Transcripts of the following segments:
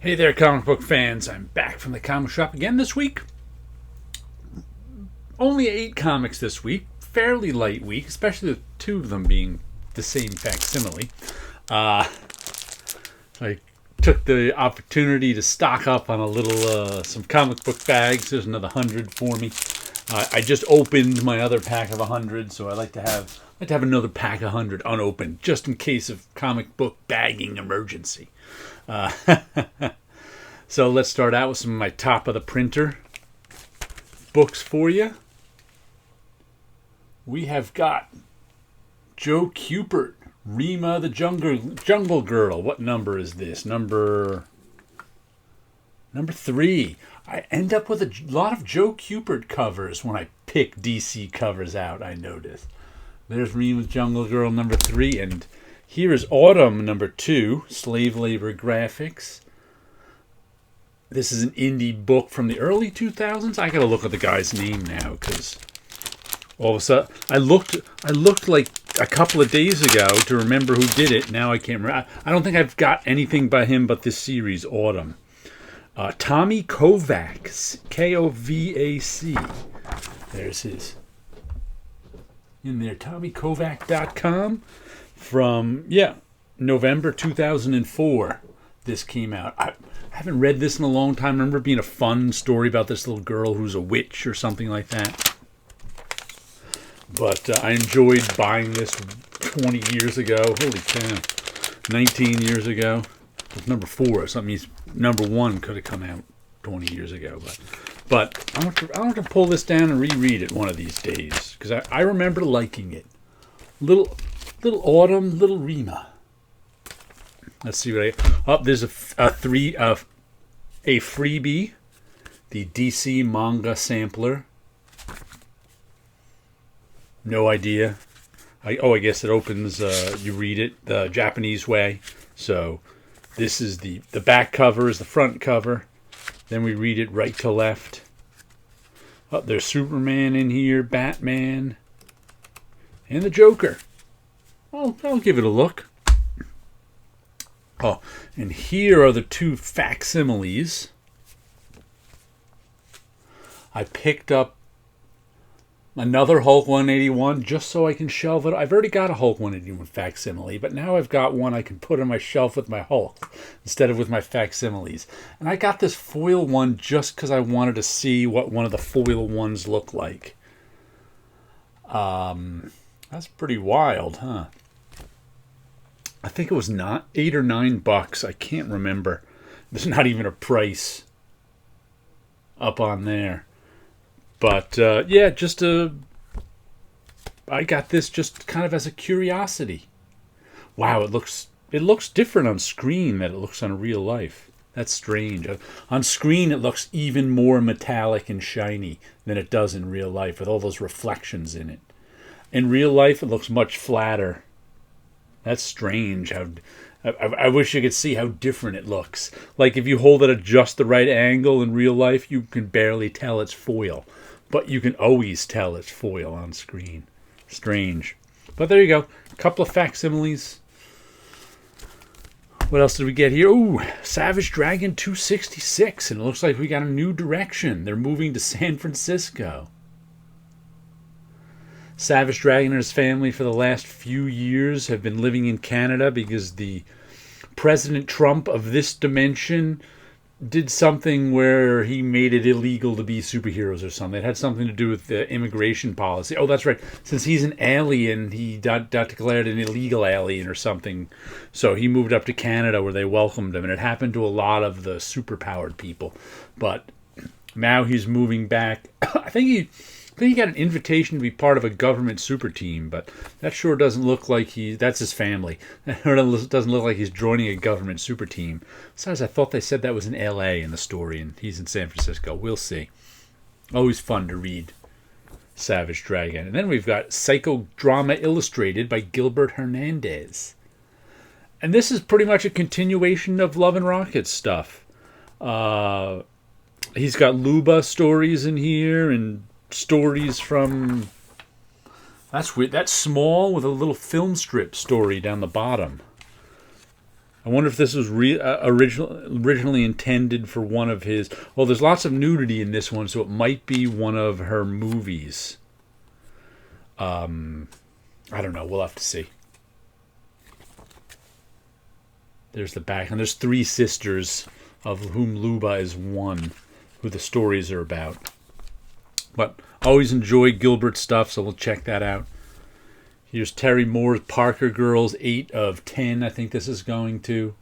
Hey there, comic book fans. I'm back from the comic shop again this week. Only 8 comics this week. Fairly light week, especially with 2 of them being the same facsimile. I took the opportunity to stock up on some comic book bags. There's another 100 for me. I just opened my other pack of 100, so I like to have another pack of 100 unopened, just in case of comic book bagging emergency. So let's start out with some of my top of the printer books for you. We have got Joe Kubert, Rima the Jungle Girl. What number is this? Number 3. I end up with a lot of Joe Kubert covers when I pick DC covers out, I notice. There's Rima the Jungle Girl number 3, and here is Autumn number 2, Slave Labor Graphics. This is an indie book from the early 2000s. I gotta look at the guy's name now, because all of a sudden I looked like a couple of days ago to remember who did it. Now I can't remember. I don't think I've got anything by him but this series, Autumn. Tommy Kovacs, Kovac. There's his in there. TommyKovac.com from November 2004. This came out. I haven't read this in a long time. I remember it being a fun story about this little girl who's a witch or something like that. But I enjoyed buying this 20 years ago. Holy cow. 19 years ago. It was number 4. So that means number 1 could have come out 20 years ago. But I want to pull this down and reread it one of these days, because I remember liking it. Little Autumn, little Rima. Let's see what there's a freebie, the DC manga sampler. No idea. I guess it opens. You read it the Japanese way. So this is the back cover is the front cover. Then we read it right to left. There's Superman in here, Batman, and the Joker. I'll give it a look. Oh, and here are the 2 facsimiles. I picked up another Hulk 181 just so I can shelve it. I've already got a Hulk 181 facsimile, but now I've got one I can put on my shelf with my Hulk instead of with my facsimiles. And I got this foil one just because I wanted to see what one of the foil ones look like. That's pretty wild, huh? I think it was not $8 or $9. I can't remember. There's not even a price up on there. But I got this just kind of as a curiosity. Wow, it looks different on screen than it looks on real life. That's strange. On screen, it looks even more metallic and shiny than it does in real life, with all those reflections in it. In real life, it looks much flatter. That's strange. I wish you could see how different it looks. Like if you hold it at just the right angle in real life, you can barely tell it's foil. But you can always tell it's foil on screen. Strange. But there you go. A couple of facsimiles. What else did we get here? Ooh, Savage Dragon 266. And it looks like we got a new direction. They're moving to San Francisco. Savage Dragon and his family for the last few years have been living in Canada because the President Trump of this dimension did something where he made it illegal to be superheroes or something. It had something to do with the immigration policy. Oh, that's right. Since he's an alien, he got declared an illegal alien or something. So he moved up to Canada where they welcomed him. And it happened to a lot of the superpowered people. But now he's moving back. I think he got an invitation to be part of a government super team, but that sure doesn't look like that's his family. That doesn't look like he's joining a government super team. Besides, I thought they said that was in L.A. in the story, and he's in San Francisco. We'll see. Always fun to read Savage Dragon. And then we've got Psychodrama Illustrated by Gilbert Hernandez. And this is pretty much a continuation of Love and Rockets stuff. He's got Luba stories in here, and stories from that's weird. That's small with a little film strip story down the bottom. I wonder if this was originally intended for one of his. Well, there's lots of nudity in this one, so it might be one of her movies. I don't know. We'll have to see. There's the back, and there's 3 sisters, of whom Luba is one, who the stories are about. But I always enjoy Gilbert stuff, so we'll check that out. Here's Terry Moore's Parker Girls, 8 of 10, I think this is going to.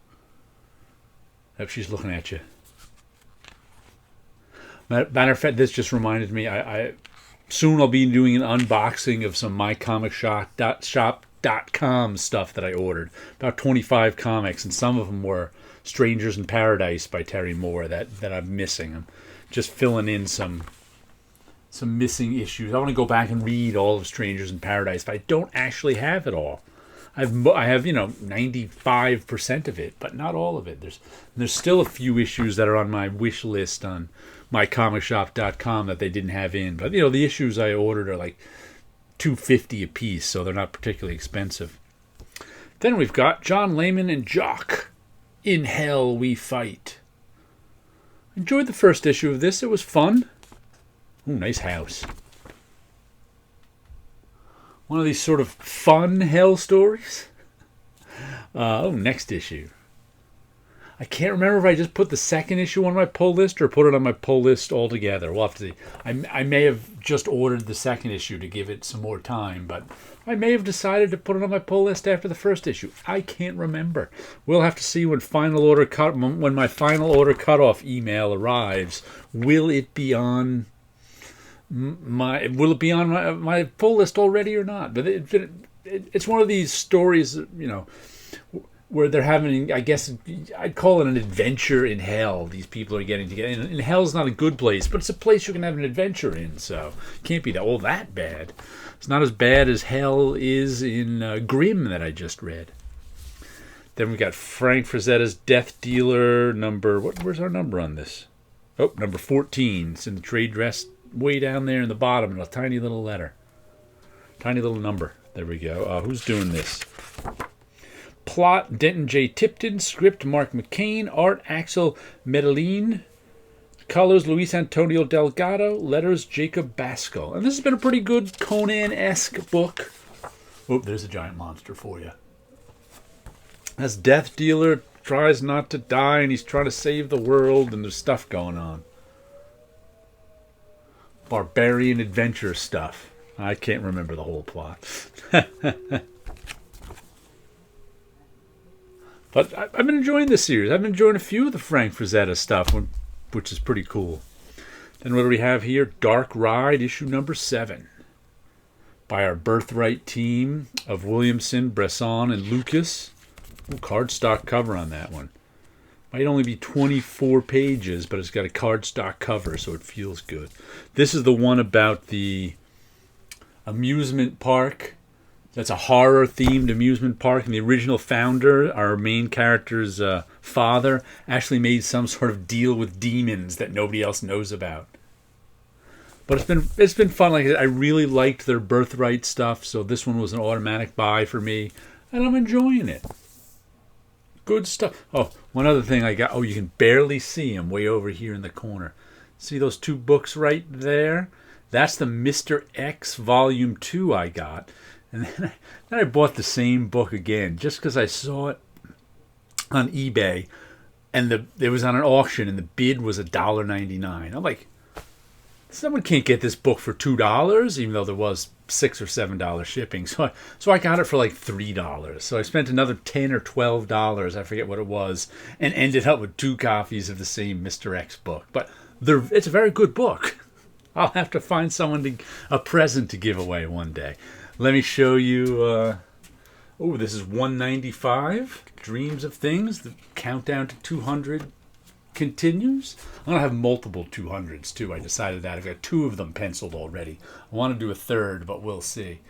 If she's looking at you. Matter of fact, this just reminded me, I soon I'll be doing an unboxing of some mycomicshop.com stuff that I ordered. About 25 comics, and some of them were Strangers in Paradise by Terry Moore that I'm missing. I'm just filling in some missing issues. I want to go back and read all of Strangers in Paradise, but I don't actually have it all. I have 95% of it, but not all of it. There's still a few issues that are on my wish list on mycomicshop.com that they didn't have in. But the issues I ordered are like $2.50 a piece, so they're not particularly expensive. Then we've got John Layman and Jock. In Hell We Fight. Enjoyed the first issue of this. It was fun. Ooh, nice house. One of these sort of fun hell stories. Next issue. I can't remember if I just put the second issue on my pull list or put it on my pull list altogether. We'll have to see. I may have just ordered the second issue to give it some more time, but I may have decided to put it on my pull list after the first issue. I can't remember. We'll have to see when my final order cutoff email arrives. Will it be on my pull list already or not? But it's one of these stories, where they're having, I guess I'd call it an adventure in hell. These people are getting together. And hell's not a good place, but it's a place you can have an adventure in, so it can't be all that bad. It's not as bad as hell is in Grimm that I just read. Then we got Frank Frazetta's Death Dealer where's our number on this? Oh, number 14. It's in the trade dress way down there in the bottom in a tiny little letter. Tiny little number. There we go. Who's doing this? Plot, Denton J. Tipton. Script, Mark McCain. Art, Axel Medellin. Colors, Luis Antonio Delgado. Letters, Jacob Basco. And this has been a pretty good Conan-esque book. Oh, there's a giant monster for you. As Death Dealer tries not to die, and he's trying to save the world, and there's stuff going on. Barbarian adventure stuff. I can't remember the whole plot. But I've been enjoying this series. I've been enjoying a few of the Frank Frazetta stuff, which is pretty cool. Then what do we have here? Dark Ride, issue number 7. By our Birthright team of Williamson, Bresson, and Lucas. Ooh, cardstock cover on that one. Might only be 24 pages, but it's got a cardstock cover, so it feels good. This is the one about the amusement park. That's a horror-themed amusement park, and the original founder, our main character's father, actually made some sort of deal with demons that nobody else knows about. But it's been fun. Like I really liked their Birthright stuff, so this one was an automatic buy for me, and I'm enjoying it. Good stuff. Oh, one other thing I got. Oh, you can barely see them way over here in the corner. See those 2 books right there? That's the Mr. X Volume 2 I got. And then I bought the same book again just because I saw it on eBay, and it was on an auction, and the bid was $1.99. I'm like, someone can't get this book for $2, even though there was $6 or $7 shipping. So I got it for like $3. So I spent another $10 or $12, I forget what it was, and ended up with 2 copies of the same Mr. X book. But it's a very good book. I'll have to find someone a present to give away one day. Let me show you. This is 195. Dreams of Things. The countdown to 200 continues. I'm going to have multiple 200s too. I decided that. I've got 2 of them penciled already. I want to do a third, but we'll see.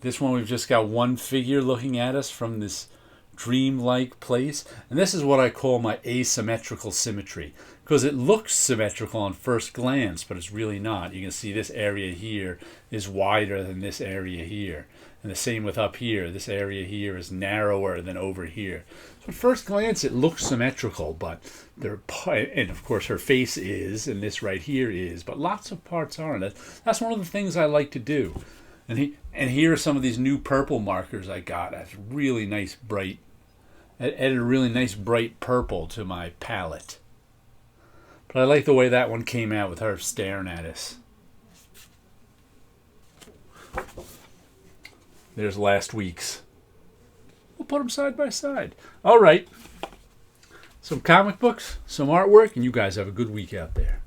This one, we've just got one figure looking at us from this dreamlike place. And this is what I call my asymmetrical symmetry, because it looks symmetrical on first glance, but it's really not. You can see this area here is wider than this area here. And the same with up here. This area here is narrower than over here. So at first glance, it looks symmetrical, but and of course her face is, and this right here is, but lots of parts aren't. That's one of the things I like to do. And here are some of these new purple markers I got. That's really nice bright. I added a really nice bright purple to my palette. But I like the way that one came out with her staring at us. There's last week's. We'll put them side by side. All right. Some comic books, some artwork, and you guys have a good week out there.